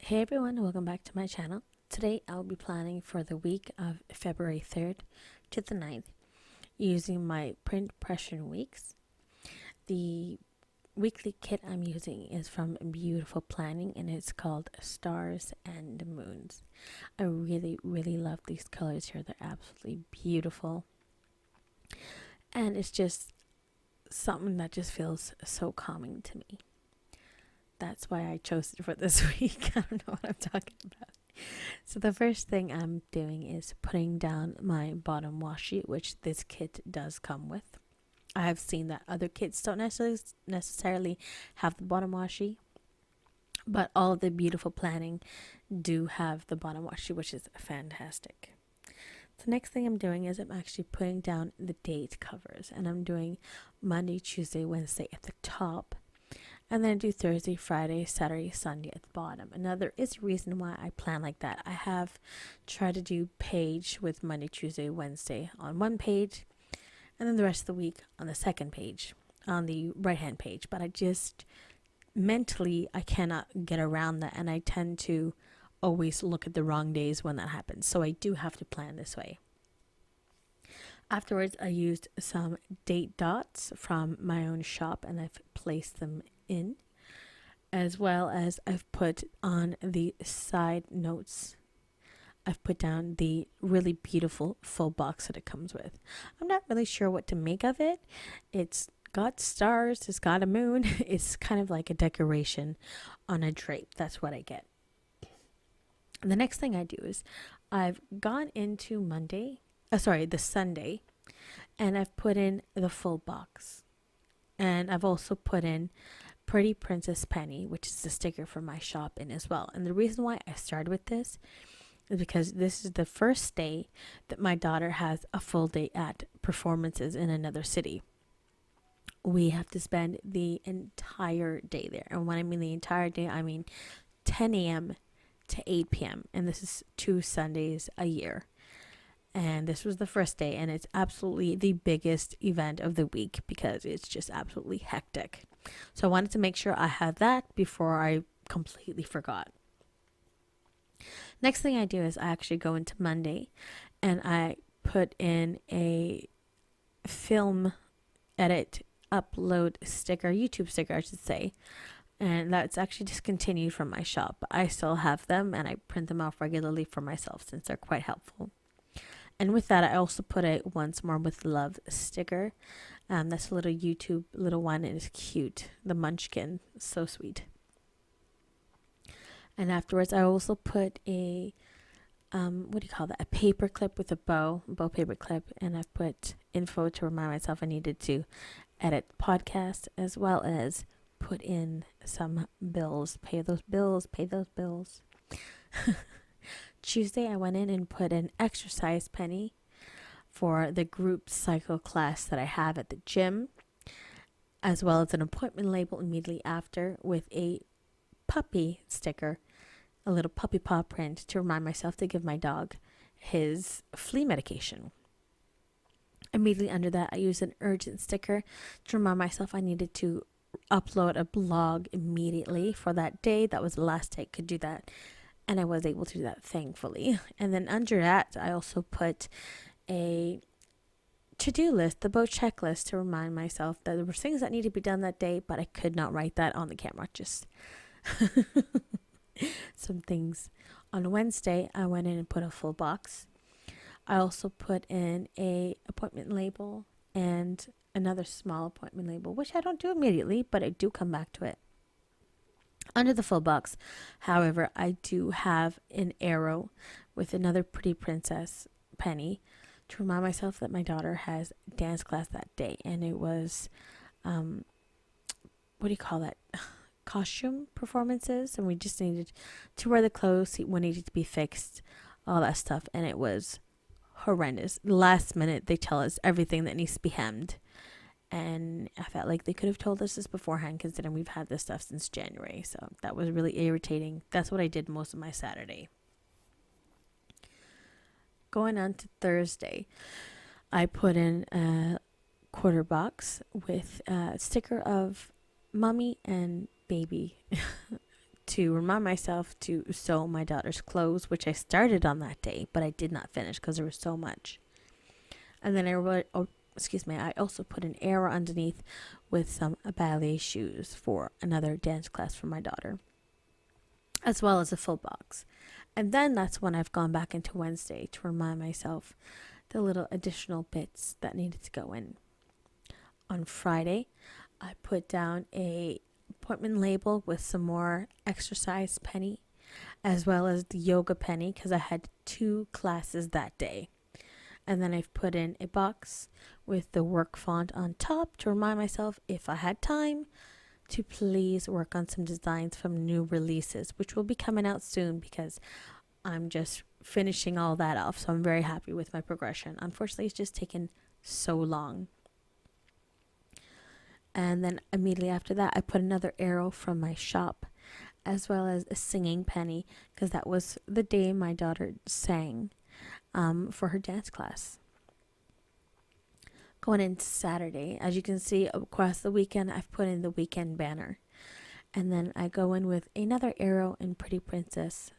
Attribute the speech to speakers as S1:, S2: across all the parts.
S1: Hey everyone, welcome back to my channel. Today I'll be planning for the week of February 3rd to the 9th using my print pressure weeks. The weekly kit I'm using is from BeaYoutiful Planning and it's called Stars and Moons. I really love these colors here. They're absolutely beautiful. And it's just something that just feels so calming to me. That's why I chose it for this week. I don't know what I'm talking about. So the first thing I'm doing is putting down my bottom washi, which this kit does come with. I have seen that other kits don't necessarily have the bottom washi, but all of the BeaYoutiful Planning do have the bottom washi, which is fantastic. The next thing I'm doing is I'm actually putting down the date covers, and I'm doing Monday, Tuesday, Wednesday at the top. And then I do Thursday, Friday, Saturday, Sunday at the bottom. And now there is a reason why I plan like that. I have tried to do page with Monday, Tuesday, Wednesday on one page, and then the rest of the week on the second page, on the right hand page. But I just mentally, I cannot get around that, and I tend to always look at the wrong days when that happens. So I do have to plan this way. Afterwards, I used some date dots from my own shop and I've placed them in, as well as I've put on the side notes. I've put down the really beautiful full box that it comes with. I'm not really sure what to make of it. It's got stars, it's got a moon. It's kind of like a decoration on a drape. That's what I get. The next thing I do is I've gone into the Sunday, and I've put in the full box. And I've also put in Pretty Princess Penny, which is the sticker for my shop, in as well. And the reason why I started with this is because this is the first day that my daughter has a full day at performances in another city. We have to spend the entire day there. And when I mean the entire day, I mean 10 a.m. to 8 p.m. And this is 2 Sundays a year. And this was the first day, and it's absolutely the biggest event of the week because it's just absolutely hectic. So I wanted to make sure I had that before I completely forgot. Next thing I do is I actually go into Monday and I put in a film edit upload sticker, YouTube sticker I should say. And that's actually discontinued from my shop, but I still have them and I print them off regularly for myself since they're quite helpful. And with that, I also put a Once More with Love sticker. That's a little YouTube little one. It is cute. The munchkin. So sweet. And afterwards, I also put a, a paper clip with a bow paper clip. And I've put info to remind myself I needed to edit the podcast, as well as put in some bills. Pay those bills. Tuesday, I went in and put an exercise penny for the group cycle class that I have at the gym, as well as an appointment label immediately after with a puppy sticker, a little puppy paw print to remind myself to give my dog his flea medication. Immediately under that, I used an urgent sticker to remind myself I needed to upload a blog immediately for that day. That was the last day I could do that. And I was able to do that, thankfully. And then under that, I also put a to-do list, the boat checklist, to remind myself that there were things that needed to be done that day, but I could not write that on the camera. Just some things. On Wednesday, I went in and put a full box. I also put in a appointment label and another small appointment label, which I don't do immediately, but I do come back to it. Under the full box, however, I do have an arrow with another Pretty Princess penny to remind myself that my daughter has dance class that day. And it was, costume performances. And we just needed to wear the clothes, what needed to be fixed, all that stuff. And it was horrendous. Last minute, they tell us everything that needs to be hemmed. And I felt like they could have told us this beforehand, considering we've had this stuff since January. So that was really irritating. That's what I did most of my Saturday. Going on to Thursday, I put in a quarter box with a sticker of mommy and baby to remind myself to sew my daughter's clothes, which I started on that day, but I did not finish because there was so much. And then I also put an arrow underneath with some ballet shoes for another dance class for my daughter, as well as a full box. And then that's when I've gone back into Wednesday to remind myself the little additional bits that needed to go in. On Friday, I put down a appointment label with some more exercise penny, as well as the yoga penny, because I had 2 classes that day. And then I've put in a box with the work font on top to remind myself, if I had time, to please work on some designs from new releases, which will be coming out soon because I'm just finishing all that off. So I'm very happy with my progression. Unfortunately, it's just taken so long. And then immediately after that, I put another arrow from my shop, as well as a singing penny, because that was the day my daughter sang for her dance class. Going into Saturday, as you can see across the weekend, I've put in the weekend banner. And then I go in with another arrow and Pretty Princess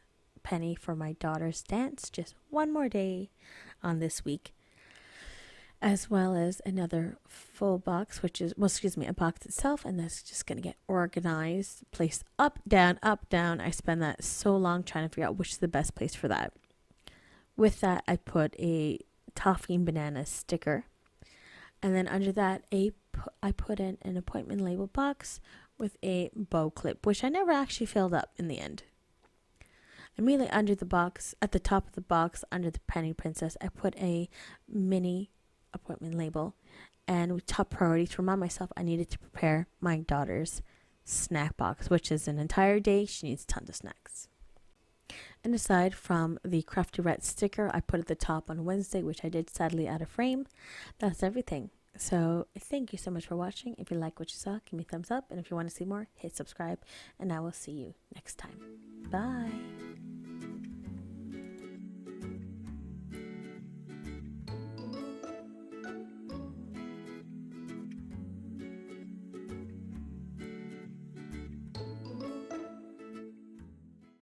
S1: penny for my daughter's dance, just one more day on this week. As well as another full box, which is, a box itself, and that's just going to get organized, placed up, down, up, down. I spend that so long trying to figure out which is the best place for that. With that, I put a ToffeeBananas sticker. And then under that, I put in an appointment label box with a bow clip, which I never actually filled up in the end. Immediately under the box, at the top of the box, under the Penny Princess, I put a mini appointment label, and with top priority to remind myself I needed to prepare my daughter's snack box, which is an entire day. She needs tons of snacks. And aside from the Crafty Rat sticker I put at the top on Wednesday, which I did sadly out of frame, that's everything. So thank you so much for watching. If you like what you saw, give me a thumbs up, and if you want to see more, hit subscribe, and I will see you next time. Bye.